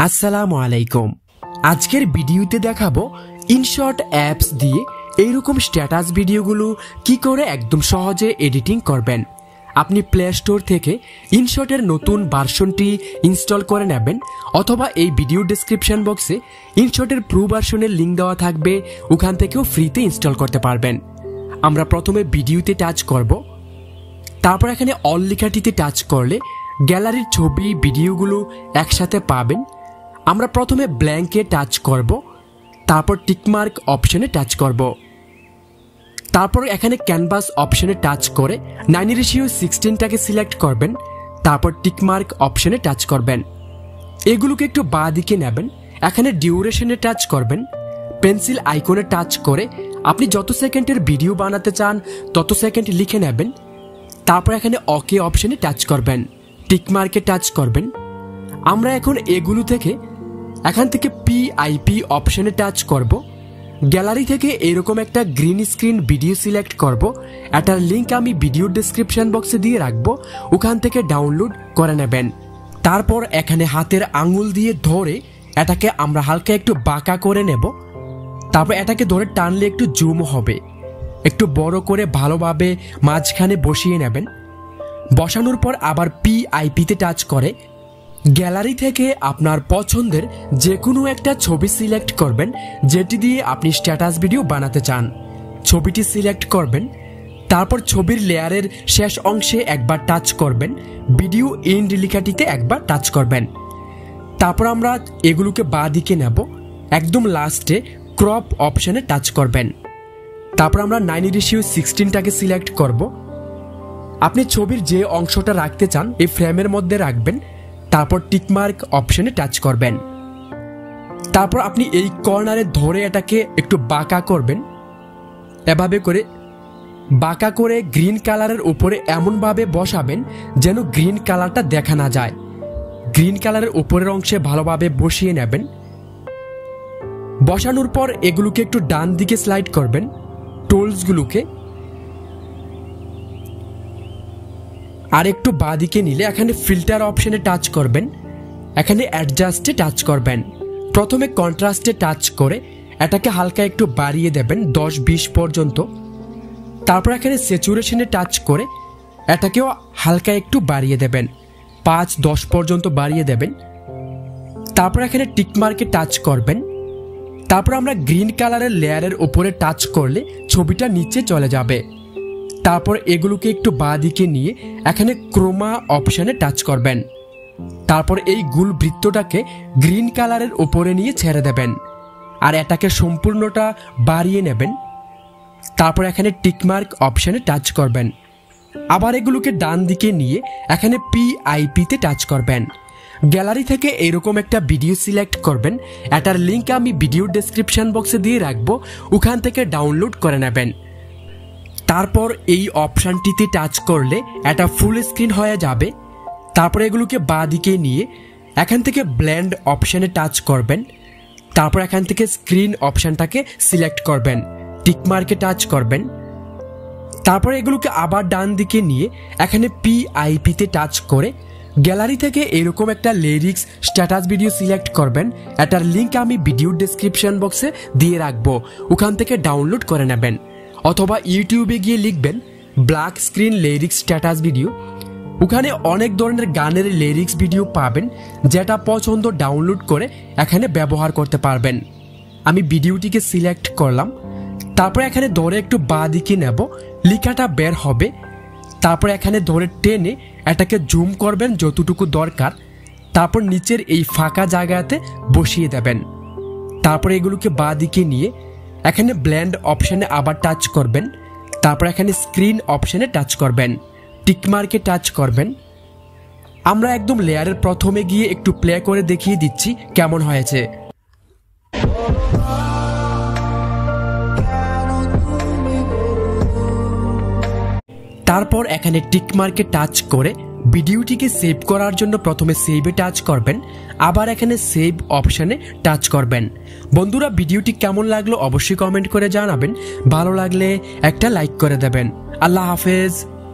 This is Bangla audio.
আসসালামু আলাইকুম। আজকের ভিডিওতে দেখাবো ইনশট অ্যাপস দিয়ে এইরকম স্ট্যাটাস ভিডিওগুলো কি করে একদম সহজে এডিটিং করবেন। আপনি প্লে স্টোর থেকে ইনশটের নতুন ভার্সনটি ইনস্টল করে নেবেন, অথবা এই ভিডিও ডেসক্রিপশন বক্সে ইনশটের প্রো ভার্সনের লিঙ্ক দেওয়া থাকবে, ওখান থেকেও ফ্রিতে ইনস্টল করতে পারবেন। আমরা প্রথমে ভিডিওতে টাচ করব, তারপর এখানে অল লেখাটিতে টাচ করলে গ্যালারির ছবি ভিডিওগুলো একসাথে পাবেন। আমরা প্রথমে ব্ল্যাঙ্কে টাচ করব, তারপর টিকমার্ক অপশনে টাচ করব, তারপর এখানে ক্যানভাস অপশনে টাচ করে 9:16টাকে সিলেক্ট করবেন, তারপর টিকমার্ক অপশনে টাচ করবেন। এগুলোকে একটু বাঁ দিকে নেবেন, এখানে ডিউরেশনে টাচ করবেন, পেন্সিল আইকনে টাচ করে আপনি যত সেকেন্ডের ভিডিও বানাতে চান তত সেকেন্ড লিখে নেবেন। তারপর এখানে ওকে অপশনে টাচ করবেন, টিকমার্কে টাচ করবেন। আমরা এখন এগুলো থেকে এখান থেকে পিআইপি অপশনে টাচ করব। গ্যালারি থেকে এরকম একটা গ্রিন স্ক্রিন ভিডিও সিলেক্ট করব, এটার লিঙ্ক আমি ভিডিও ডেসক্রিপশন বক্সে দিয়ে রাখবো, ওখান থেকে ডাউনলোড করে নেবেন। তারপর এখানে হাতের আঙুল দিয়ে ধরে এটাকে আমরা হালকা একটু বাঁকা করে নেব। তারপর এটাকে ধরে টানলে একটু জুম হবে, একটু বড় করে ভালোভাবে মাঝখানে বসিয়ে নেবেন। বসানোর পর আবার পিআইপিতে টাচ করে গ্যালারি থেকে আপনার পছন্দের যে কোনো একটা ছবি সিলেক্ট করবেন, যেটি দিয়ে আপনি স্ট্যাটাস ভিডিও বানাতে চান। ছবিটি সিলেক্ট করবেন, তারপর ছবির লেয়ারের শেষ অংশে একবার টাচ করবেন, ভিডিও এন্ড লেখাটিতে একবার টাচ করবেন। তারপর আমরা এগুলোকে বাঁ দিকে নেব, একদম লাস্টে ক্রপ অপশনে টাচ করবেন। তারপর আমরা 9:16টাকে সিলেক্ট করব। আপনি ছবির যে অংশটা রাখতে চান এই ফ্রেমের মধ্যে রাখবেন, তারপর টিকমার্ক অপশনে টাচ করবেন। তারপর আপনি এই কর্নারে ধরে এটাকে একটু বাঁকা করবেন, এভাবে করে বাঁকা করে গ্রিন কালারের উপরে এমনভাবে বসাবেন যেন গ্রিন কালারটা দেখা না যায়। গ্রিন কালারের উপরের অংশে ভালোভাবে বসিয়ে নেবেন। বসানোর পর এগুলোকে একটু ডান দিকে স্লাইড করবেন, টুলসগুলোকে আর একটু বাঁ দিকে নিলে এখানে ফিল্টার অপশনে টাচ করবেন, এখানে অ্যাডজাস্টে টাচ করবেন। প্রথমে কন্ট্রাস্টে টাচ করে এটাকে হালকা একটু বাড়িয়ে দেবেন 10-20 পর্যন্ত। তারপর এখানে স্যাচুরেশনে টাচ করে এটাকেও হালকা একটু বাড়িয়ে দেবেন, 5-10 পর্যন্ত বাড়িয়ে দেবেন। তারপর এখানে টিকমার্কে টাচ করবেন। তারপর আমরা গ্রিন কালারের লেয়ারের উপরে টাচ করলে ছবিটা নিচে চলে যাবে। তারপর এগুলোকে একটু বাঁ দিকে নিয়ে এখানে ক্রোমা অপশনে টাচ করবেন। তারপর এই গোল বৃত্তটাকে গ্রিন কালারের উপরে নিয়ে ছেড়ে দেবেন আর এটাকে সম্পূর্ণটা বাড়িয়ে নেবেন। তারপর এখানে টিকমার্ক অপশনে টাচ করবেন। আবার এগুলোকে ডান দিকে নিয়ে এখানে পিআইপিতে টাচ করবেন। গ্যালারি থেকে এরকম একটা ভিডিও সিলেক্ট করবেন, এটার লিঙ্ক আমি ভিডিও ডেসক্রিপশন বক্সে দিয়ে রাখবো, ওখান থেকে ডাউনলোড করে নেবেন। তারপর এই অপশানটিতে টাচ করলে এটা ফুল স্ক্রিন হয়ে যাবে। তারপর এগুলোকে বাঁ দিকে নিয়ে এখান থেকে ব্লেন্ড অপশানে টাচ করবেন। তারপর এখান থেকে স্ক্রিন অপশানটাকে সিলেক্ট করবেন, টিকমার্কে টাচ করবেন। তারপর এগুলোকে আবার ডান দিকে নিয়ে এখানে পিআইপিতে টাচ করে গ্যালারি থেকে এরকম একটা লিরিক্স স্ট্যাটাস ভিডিও সিলেক্ট করবেন, এটার লিঙ্ক আমি ভিডিও ডেসক্রিপশন বক্সে দিয়ে রাখবো, ওখান থেকে ডাউনলোড করে নেবেন। অথবা ইউটিউবে গিয়ে লিখবেন black screen lyrics status video, ওখানে অনেক ধরনের গানের লিরিক্স ভিডিও পাবেন, যেটা পছন্দ ডাউনলোড করে এখানে ব্যবহার করতে পারবেন। আমি ভিডিওটিকে সিলেক্ট করলাম, তারপর এখানে ধরে একটু বাঁ দিকে নেব, লেখাটা বের হবে। তারপর এখানে ধরে টেনে এটাকে জুম করবেন যতটুকু দরকার, তারপর নিচের এই ফাঁকা জায়গাতে বসিয়ে দেবেন। তারপর এগুলোকে বাঁ দিকে নিয়ে এখানে ব্লেন্ড অপশনে আবার টাচ করবেন। তারপর এখানে স্ক্রিন অপশনে টাচ করবেন, টিকমার্কে টাচ করবেন। আমরা একদম লেয়ারের প্রথমে গিয়ে একটু প্লে করে দেখিয়ে দিচ্ছি কেমন হয়েছে। তারপর এখানে টিকমার্কে টাচ করে ভিডিওটিকে সেভ করার জন্য প্রথমে সেভে টাচ করবেন, আবার এখানে সেভ অপশনে টাচ করবেন। বন্ধুরা, ভিডিওটি কেমন লাগলো অবশ্যই কমেন্ট করে জানাবেন, ভালো লাগলে একটা লাইক করে দেবেন। আল্লাহ হাফেজ।